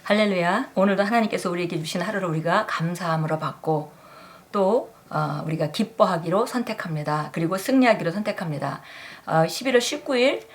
할렐루야. 오늘도 하나님께서 우리에게 주신 하루를 우리가 감사함으로 받고 또 우리가 기뻐하기로 선택합니다. 그리고 승리하기로 선택합니다. 11월 19일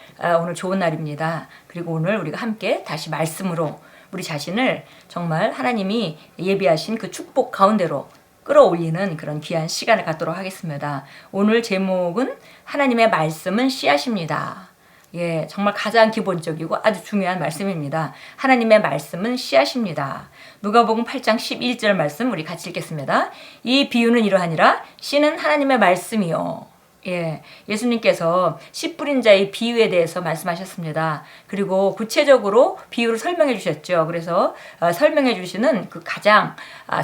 오늘 좋은 날입니다. 그리고 오늘 우리가 함께 다시 말씀으로 우리 자신을 정말 하나님이 예비하신 그 축복 가운데로 끌어올리는 그런 귀한 시간을 갖도록 하겠습니다. 오늘 제목은 하나님의 말씀은 씨앗입니다. 예, 정말 가장 기본적이고 아주 중요한 말씀입니다. 하나님의 말씀은 씨앗입니다. 누가복음 8장 11절 말씀 우리 같이 읽겠습니다. 이 비유는 이러하니라. 씨는 하나님의 말씀이요. 예, 예수님께서 씨 뿌린 자의 비유에 대해서 말씀하셨습니다. 그리고 구체적으로 비유를 설명해 주셨죠. 그래서 설명해 주시는 그 가장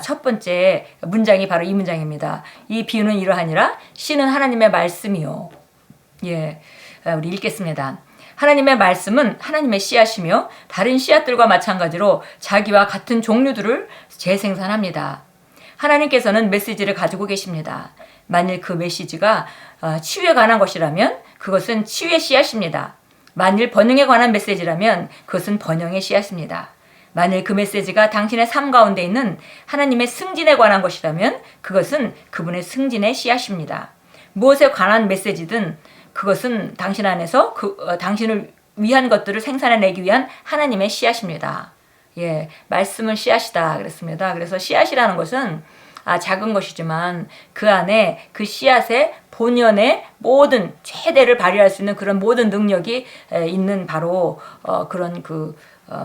첫 번째 문장이 바로 이 문장입니다. 이 비유는 이러하니라. 씨는 하나님의 말씀이요. 예, 우리 읽겠습니다. 하나님의 말씀은 하나님의 씨앗이며 다른 씨앗들과 마찬가지로 자기와 같은 종류들을 재생산합니다. 하나님께서는 메시지를 가지고 계십니다. 만일 그 메시지가 치유에 관한 것이라면 그것은 치유의 씨앗입니다. 만일 번영에 관한 메시지라면 그것은 번영의 씨앗입니다. 만일 그 메시지가 당신의 삶 가운데 있는 하나님의 승진에 관한 것이라면 그것은 그분의 승진의 씨앗입니다. 무엇에 관한 메시지든 그것은 당신 안에서 당신을 위한 것들을 생산해내기 위한 하나님의 씨앗입니다. 예, 말씀은 씨앗이다 그랬습니다. 그래서 씨앗이라는 것은 작은 것이지만 그 안에 그 씨앗의 본연의 모든 최대를 발휘할 수 있는 그런 모든 능력이 있는 바로 그런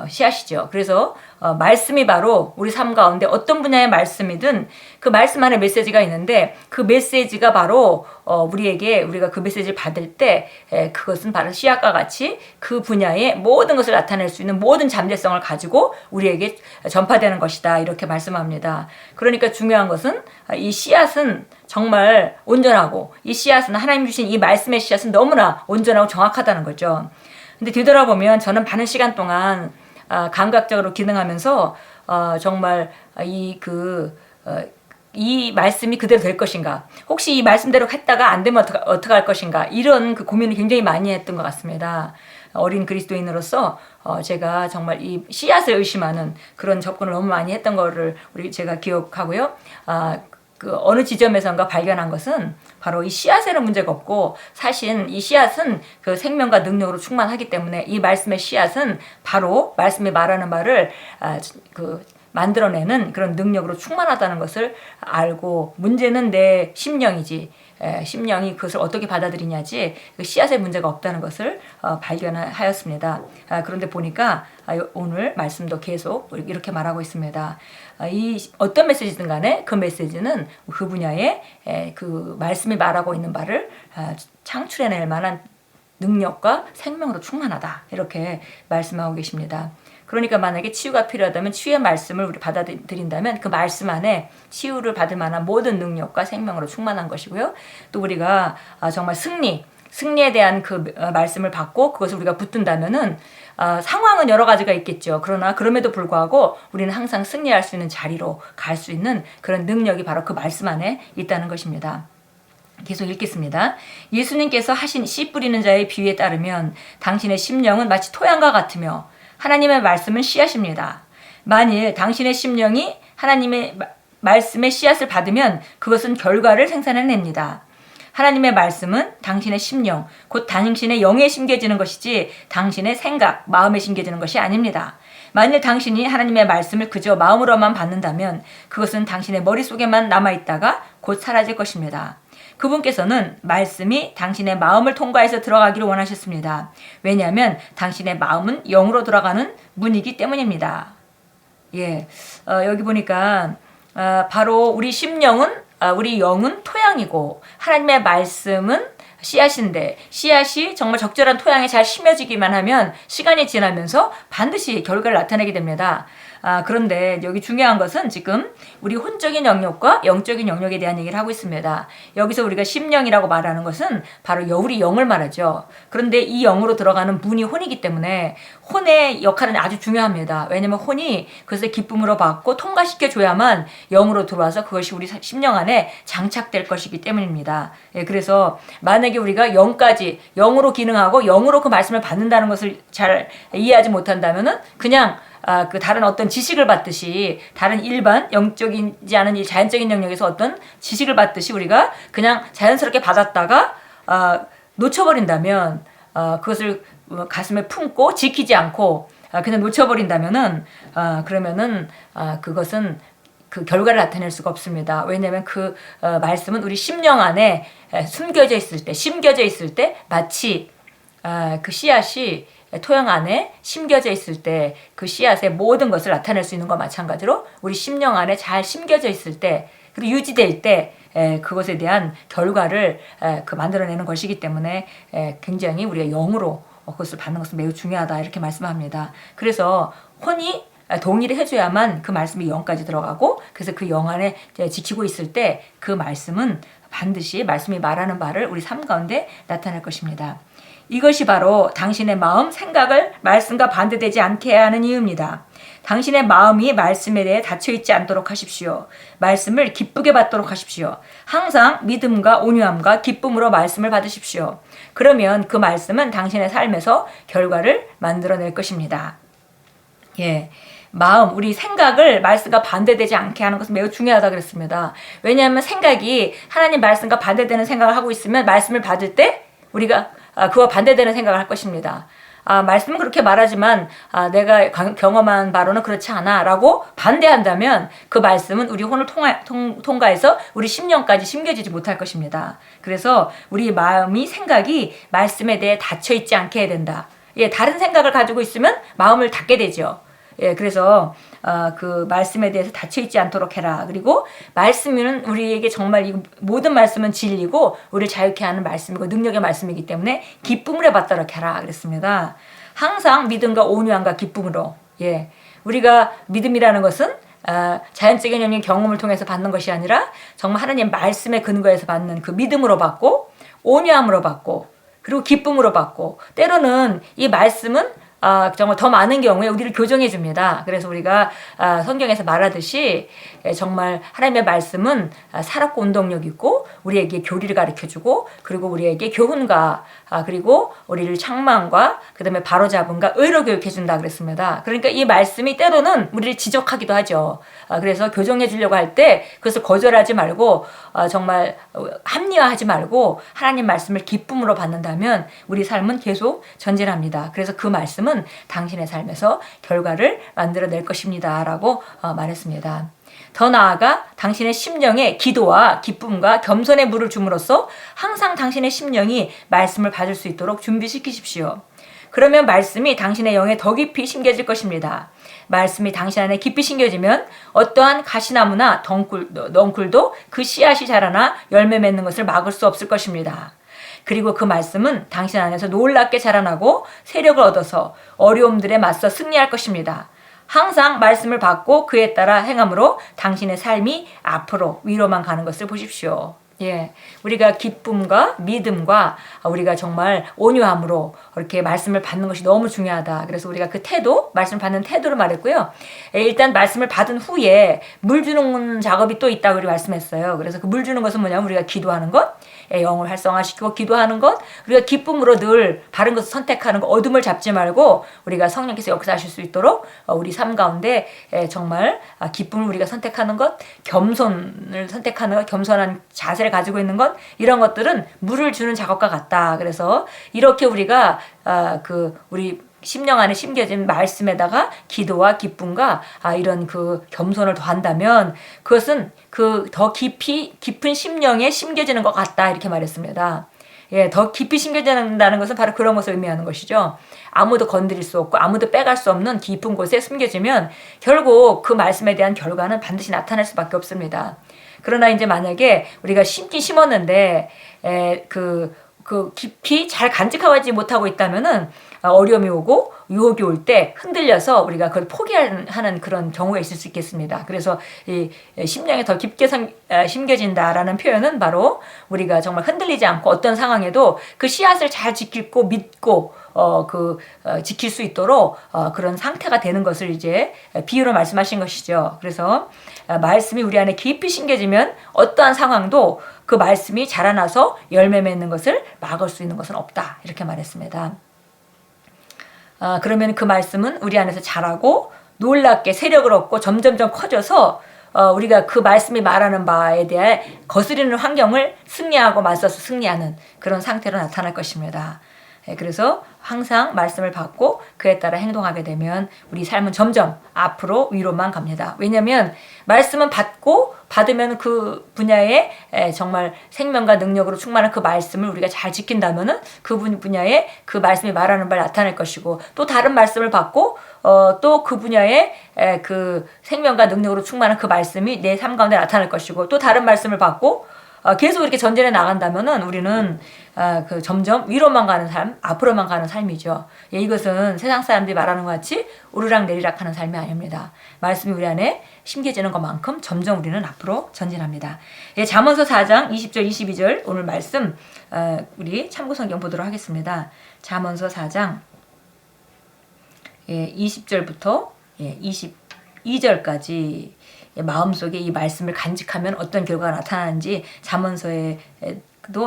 씨앗이죠. 그래서 말씀이 바로 우리 삶 가운데 어떤 분야의 말씀이든 그 말씀 안에 메시지가 있는데 그 메시지가 바로 우리가 그 메시지를 받을 때 그것은 바로 씨앗과 같이 그 분야의 모든 것을 나타낼 수 있는 모든 잠재성을 가지고 우리에게 전파되는 것이다 이렇게 말씀합니다. 그러니까 중요한 것은 이 씨앗은 정말 온전하고 이 씨앗은 하나님 주신 이 말씀의 씨앗은 너무나 온전하고 정확하다는 거죠. 근데 뒤돌아보면 저는 많은 시간 동안 감각적으로 기능하면서 정말 이 말씀이 그대로 될 것인가, 혹시 이 말씀대로 했다가 안 되면 어떻게 할 것인가, 이런 그 고민을 굉장히 많이 했던 것 같습니다. 어린 그리스도인으로서 제가 정말 이 씨앗을 의심하는 그런 접근을 너무 많이 했던 거를 제가 기억하고요. 어느 지점에선가 발견한 것은 바로 이 씨앗에는 문제가 없고 사실 이 씨앗은 그 생명과 능력으로 충만하기 때문에 이 말씀의 씨앗은 바로 말씀이 말하는 말을 만들어내는 그런 능력으로 충만하다는 것을 알고, 문제는 내 심령이지, 심령이 그것을 어떻게 받아들이냐지 그 씨앗에 문제가 없다는 것을 발견하였습니다. 그런데 보니까 오늘 말씀도 계속 이렇게 말하고 있습니다. 이 어떤 메시지든 간에 그 메시지는 그 분야에 그 말씀이 말하고 있는 바를 창출해낼 만한 능력과 생명으로 충만하다 이렇게 말씀하고 계십니다. 그러니까 만약에 치유가 필요하다면 치유의 말씀을 우리 받아들인다면 그 말씀 안에 치유를 받을 만한 모든 능력과 생명으로 충만한 것이고요. 또 우리가 정말 승리에 대한 그 말씀을 받고 그것을 우리가 붙든다면은 상황은 여러 가지가 있겠죠. 그러나 그럼에도 불구하고 우리는 항상 승리할 수 있는 자리로 갈 수 있는 그런 능력이 바로 그 말씀 안에 있다는 것입니다. 계속 읽겠습니다. 예수님께서 하신 씨 뿌리는 자의 비유에 따르면 당신의 심령은 마치 토양과 같으며 하나님의 말씀은 씨앗입니다. 만일 당신의 심령이 하나님의 말씀의 씨앗을 받으면 그것은 결과를 생산해냅니다. 하나님의 말씀은 당신의 심령, 곧 당신의 영에 심겨지는 것이지 당신의 생각, 마음에 심겨지는 것이 아닙니다. 만일 당신이 하나님의 말씀을 그저 마음으로만 받는다면 그것은 당신의 머릿속에만 남아있다가 곧 사라질 것입니다. 그분께서는 말씀이 당신의 마음을 통과해서 들어가기를 원하셨습니다. 왜냐하면 당신의 마음은 영으로 들어가는 문이기 때문입니다. 예, 여기 보니까 바로 우리 심령은 우리 영은 토양이고 하나님의 말씀은 씨앗인데 씨앗이 정말 적절한 토양에 잘 심어지기만 하면 시간이 지나면서 반드시 결과를 나타내게 됩니다. 그런데 여기 중요한 것은 지금 우리 혼적인 영역과 영적인 영역에 대한 얘기를 하고 있습니다. 여기서 우리가 심령이라고 말하는 것은 바로 우리 영을 말하죠. 그런데 이 영으로 들어가는 문이 혼이기 때문에 혼의 역할은 아주 중요합니다. 왜냐하면 혼이 그것을 기쁨으로 받고 통과시켜줘야만 영으로 들어와서 그것이 우리 심령 안에 장착될 것이기 때문입니다. 예, 그래서 만약에 우리가 영으로 기능하고 영으로 그 말씀을 받는다는 것을 잘 이해하지 못한다면은 그냥 그 다른 어떤 지식을 받듯이 다른 일반 영적이지 않은 이 자연적인 영역에서 어떤 지식을 받듯이 우리가 그냥 자연스럽게 받았다가 놓쳐버린다면 그것을 가슴에 품고 지키지 않고 그냥 놓쳐버린다면은 그러면은 그것은 그 결과를 나타낼 수가 없습니다. 왜냐하면 그 말씀은 우리 심령 안에 숨겨져 있을 때, 심겨져 있을 때 마치 그 씨앗이 토양 안에 심겨져 있을 때 그 씨앗의 모든 것을 나타낼 수 있는 것과 마찬가지로 우리 심령 안에 잘 심겨져 있을 때 그리고 유지될 때 그것에 대한 결과를 만들어내는 것이기 때문에 굉장히 우리가 영으로 그것을 받는 것은 매우 중요하다 이렇게 말씀합니다. 그래서 혼이 동의를 해줘야만 그 말씀이 영까지 들어가고 그래서 그 영 안에 지키고 있을 때 그 말씀은 반드시 말씀이 말하는 바를 우리 삶 가운데 나타낼 것입니다. 이것이 바로 당신의 마음, 생각을 말씀과 반대되지 않게 하는 이유입니다. 당신의 마음이 말씀에 대해 닫혀있지 않도록 하십시오. 말씀을 기쁘게 받도록 하십시오. 항상 믿음과 온유함과 기쁨으로 말씀을 받으십시오. 그러면 그 말씀은 당신의 삶에서 결과를 만들어낼 것입니다. 마음, 우리 생각을 말씀과 반대되지 않게 하는 것은 매우 중요하다 그랬습니다. 왜냐하면 생각이 하나님 말씀과 반대되는 생각을 하고 있으면 말씀을 받을 때 우리가 그와 반대되는 생각을 할 것입니다. 말씀은 그렇게 말하지만 내가 경험한 바로는 그렇지 않아 라고 반대한다면 그 말씀은 우리 혼을 통과해서 우리 심령까지 심겨지지 못할 것입니다. 그래서 우리 마음이 생각이 말씀에 대해 닫혀있지 않게 해야 된다. 다른 생각을 가지고 있으면 마음을 닫게 되죠. 그래서 그 말씀에 대해서 닫혀있지 않도록 해라. 그리고 말씀은 우리에게 정말 이 모든 말씀은 진리고 우리를 자유케 하는 말씀이고 능력의 말씀이기 때문에 기쁨을 받도록 해라 그랬습니다. 항상 믿음과 온유함과 기쁨으로 우리가 믿음이라는 것은 자연적인 영역의 경험을 통해서 받는 것이 아니라 정말 하나님 말씀의 근거에서 받는 그 믿음으로 받고 온유함으로 받고 그리고 기쁨으로 받고 때로는 이 말씀은 정말 더 많은 경우에 우리를 교정해 줍니다. 그래서 우리가 성경에서 말하듯이 정말 하나님의 말씀은 살았고 운동력 있고 우리에게 교리를 가르쳐주고 그리고 우리에게 교훈과 그리고 우리를 책망과 그다음에 바로잡음과 의로 교육해 준다 그랬습니다. 그러니까 이 말씀이 때로는 우리를 지적하기도 하죠. 그래서 교정해 주려고 할 때 그것을 거절하지 말고 정말 합리화하지 말고 하나님 말씀을 기쁨으로 받는다면 우리 삶은 계속 전진합니다. 그래서 그 말씀은 당신의 삶에서 결과를 만들어낼 것입니다 라고 말했습니다. 더 나아가 당신의 심령에 기도와 기쁨과 겸손의 물을 줌으로써 항상 당신의 심령이 말씀을 받을 수 있도록 준비시키십시오. 그러면 말씀이 당신의 영에 더 깊이 심겨질 것입니다. 말씀이 당신 안에 깊이 심겨지면 어떠한 가시나무나 넝쿨도 그 씨앗이 자라나 열매 맺는 것을 막을 수 없을 것입니다. 그리고 그 말씀은 당신 안에서 놀랍게 자라나고 세력을 얻어서 어려움들에 맞서 승리할 것입니다. 항상 말씀을 받고 그에 따라 행함으로 당신의 삶이 앞으로 위로만 가는 것을 보십시오. 우리가 기쁨과 믿음과 우리가 정말 온유함으로 이렇게 말씀을 받는 것이 너무 중요하다. 그래서 우리가 그 태도, 말씀을 받는 태도를 말했고요. 일단 말씀을 받은 후에 물 주는 작업이 또 있다고 우리 말씀했어요. 그래서 그 물 주는 것은 뭐냐면 우리가 기도하는 것, 영을 활성화시키고 기도하는 것, 우리가 기쁨으로 늘 바른 것을 선택하는 것, 어둠을 잡지 말고 우리가 성령께서 역사하실 수 있도록 우리 삶 가운데 정말 기쁨을 우리가 선택하는 것, 겸손을 선택하는 것, 겸손한 자세를 가지고 있는 것, 이런 것들은 물을 주는 작업과 같다. 그래서 이렇게 우리가 우리 심령 안에 심겨진 말씀에다가 기도와 기쁨과 이런 그 겸손을 더한다면 그것은 그 더 깊은 심령에 심겨지는 것 같다 이렇게 말했습니다. 더 깊이 심겨진다는 것은 바로 그런 것을 의미하는 것이죠. 아무도 건드릴 수 없고 아무도 빼갈 수 없는 깊은 곳에 숨겨지면 결국 그 말씀에 대한 결과는 반드시 나타날 수밖에 없습니다. 그러나 이제 만약에 우리가 심긴 심었는데 깊이 잘 간직하지 못하고 있다면은 어려움이 오고 유혹이 올 때 흔들려서 우리가 그걸 포기하는 그런 경우가 있을 수 있겠습니다. 그래서 이 심령에 더 깊게 심겨진다라는 표현은 바로 우리가 정말 흔들리지 않고 어떤 상황에도 그 씨앗을 잘 지키고 믿고 지킬 수 있도록 그런 상태가 되는 것을 이제 비유로 말씀하신 것이죠. 그래서 말씀이 우리 안에 깊이 심겨지면 어떠한 상황도 그 말씀이 자라나서 열매 맺는 것을 막을 수 있는 것은 없다 이렇게 말했습니다. 그러면 그 말씀은 우리 안에서 자라고 놀랍게 세력을 얻고 점점점 커져서 우리가 그 말씀이 말하는 바에 대해 거스르는 환경을 승리하고 맞서서 승리하는 그런 상태로 나타날 것입니다. 그래서 항상 말씀을 받고 그에 따라 행동하게 되면 우리 삶은 점점 앞으로 위로만 갑니다. 왜냐하면 말씀은 받으면 그 분야에 정말 생명과 능력으로 충만한 그 말씀을 우리가 잘 지킨다면은 그 분야에 그 말씀이 말하는 바를 나타낼 것이고, 또 다른 말씀을 받고 또 그 분야에 그 생명과 능력으로 충만한 그 말씀이 내 삶 가운데 나타날 것이고, 또 다른 말씀을 받고 계속 이렇게 전진해 나간다면은 우리는 그 점점 위로만 가는 삶, 앞으로만 가는 삶이죠. 이것은 세상 사람들이 말하는 것 같이 오르락내리락 하는 삶이 아닙니다. 말씀이 우리 안에 심겨지는 것만큼 점점 우리는 앞으로 전진합니다. 잠언서 4장 20절 22절 오늘 말씀 우리 참고성경 보도록 하겠습니다. 잠언서 4장 20절부터 22절까지 마음속에 이 말씀을 간직하면 어떤 결과가 나타나는지 잠언서에도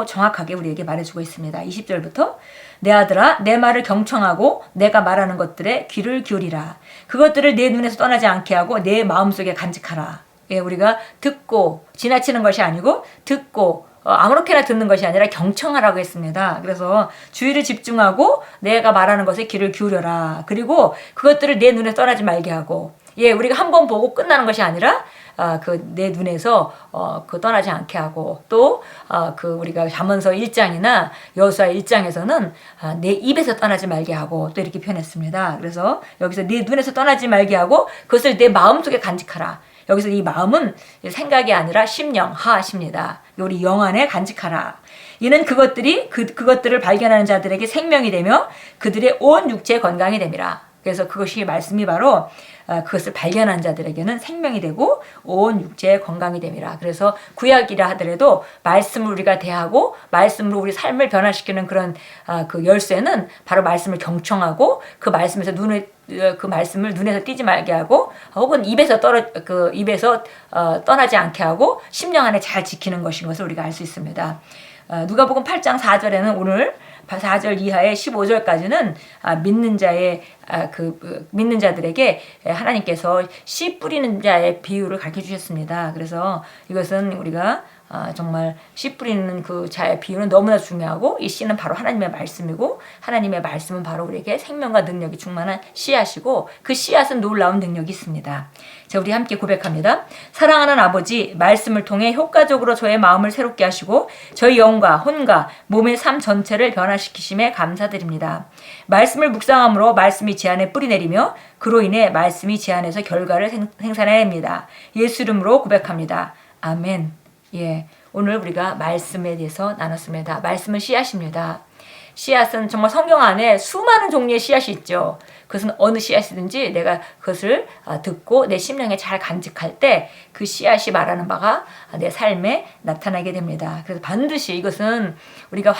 정확하게 우리에게 말해주고 있습니다. 20절부터 내 아들아 내 말을 경청하고 내가 말하는 것들에 귀를 기울이라. 그것들을 내 눈에서 떠나지 않게 하고 내 마음속에 간직하라. 우리가 듣고 지나치는 것이 아니고 듣고 아무렇게나 듣는 것이 아니라 경청하라고 했습니다. 그래서 주의를 집중하고 내가 말하는 것에 귀를 기울여라. 그리고 그것들을 내 눈에 떠나지 말게 하고, 우리가 한 번 보고 끝나는 것이 아니라 내 눈에서 떠나지 않게 하고, 또 우리가 잠언서 1장이나 여호수아 1장에서는 내 입에서 떠나지 말게 하고 또 이렇게 표현했습니다. 그래서 여기서 내 눈에서 떠나지 말게 하고 그것을 내 마음속에 간직하라. 여기서 이 마음은 생각이 아니라 심령, 하십니다. 우리 영 안에 간직하라. 이는 그것들을 발견하는 자들에게 생명이 되며 그들의 온 육체 건강이 됨이라. 그래서 그것이 말씀이 바로 그것을 발견한 자들에게는 생명이 되고 온 육체의 건강이 됨이라. 그래서 구약이라 하더라도 말씀을 우리가 대하고 말씀으로 우리 삶을 변화시키는 그런 그 열쇠는 바로 말씀을 경청하고 그 말씀에서 그 말씀을 눈에서 띄지 말게 하고, 혹은 입에서 떠나지 않게 하고 심령 안에 잘 지키는 것인 것을 우리가 알 수 있습니다. 누가복음 8장 4절에는 오늘 4절 이하의 15절까지는 믿는 자들에게 하나님께서 씨 뿌리는 자의 비유를 가르쳐 주셨습니다. 그래서 이것은 우리가 정말 씨 뿌리는 그 자의 비유는 너무나 중요하고, 이 씨는 바로 하나님의 말씀이고 하나님의 말씀은 바로 우리에게 생명과 능력이 충만한 씨앗이고, 그 씨앗은 놀라운 능력이 있습니다. 자, 우리 함께 고백합니다. 사랑하는 아버지, 말씀을 통해 효과적으로 저의 마음을 새롭게 하시고 저희 영과 혼과 몸의 삶 전체를 변화시키심에 감사드립니다. 말씀을 묵상함으로 말씀이 제 안에 뿌리내리며 그로 인해 말씀이 제 안에서 결과를 생산해냅니다. 예수 이름으로 고백합니다. 아멘. 오늘 우리가 말씀에 대해서 나눴습니다. 말씀은 씨앗입니다. 씨앗은 정말 성경 안에 수많은 종류의 씨앗이 있죠. 그것은 어느 씨앗이든지 내가 그것을 듣고 내 심령에 잘 간직할 때 그 씨앗이 말하는 바가 내 삶에 나타나게 됩니다. 그래서 반드시 이것은 우리가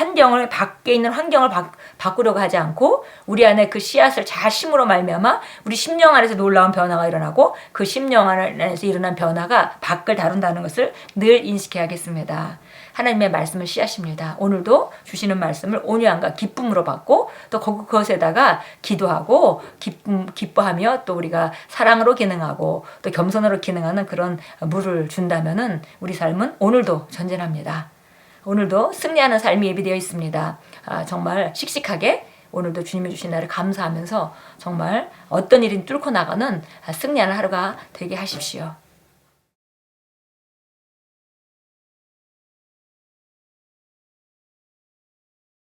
밖에 있는 환경을 바꾸려고 하지 않고 우리 안에 그 씨앗을 잘 심으로 말미암아 우리 심령 안에서 놀라운 변화가 일어나고, 그 심령 안에서 일어난 변화가 밖을 다룬다는 것을 늘 인식해야겠습니다. 하나님의 말씀은 씨앗입니다. 오늘도 주시는 말씀을 온유함과 기쁨으로 받고, 또 그것에다가 기도하고 기뻐하며 또 우리가 사랑으로 기능하고 또 겸손으로 기능하는 그런 물을 준다면은 우리 삶은 오늘도 전진합니다. 오늘도 승리하는 삶이 예비되어 있습니다. 정말 씩씩하게 오늘도 주님이 주신 날을 감사하면서 정말 어떤 일이 뚫고 나가는 승리하는 하루가 되게 하십시오.